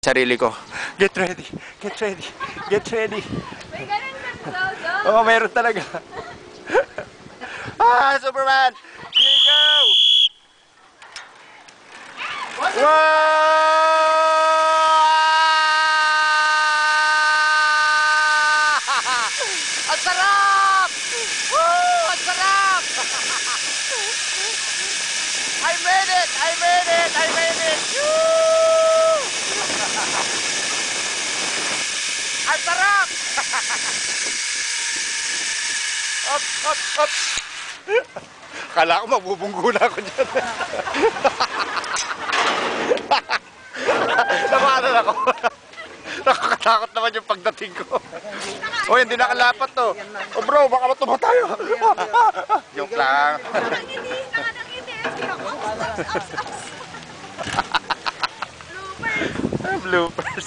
Sarili ko. Get ready, get ready, get ready. May ganun na daw. Oo, meron talaga. Superman! Here you go! Wow! Ang sarap! Woo! Ang sarap! I made it! I made it! I made it! Woo! Ang sarap! Up, up, up! Kala ko mabubunggo na ako dyan. Namanan ako. Nakakatakot naman yung pagdating ko. O, hindi nakalapat to. O bro, baka matuba tayo. Joke lang. Bloopers. Bloopers.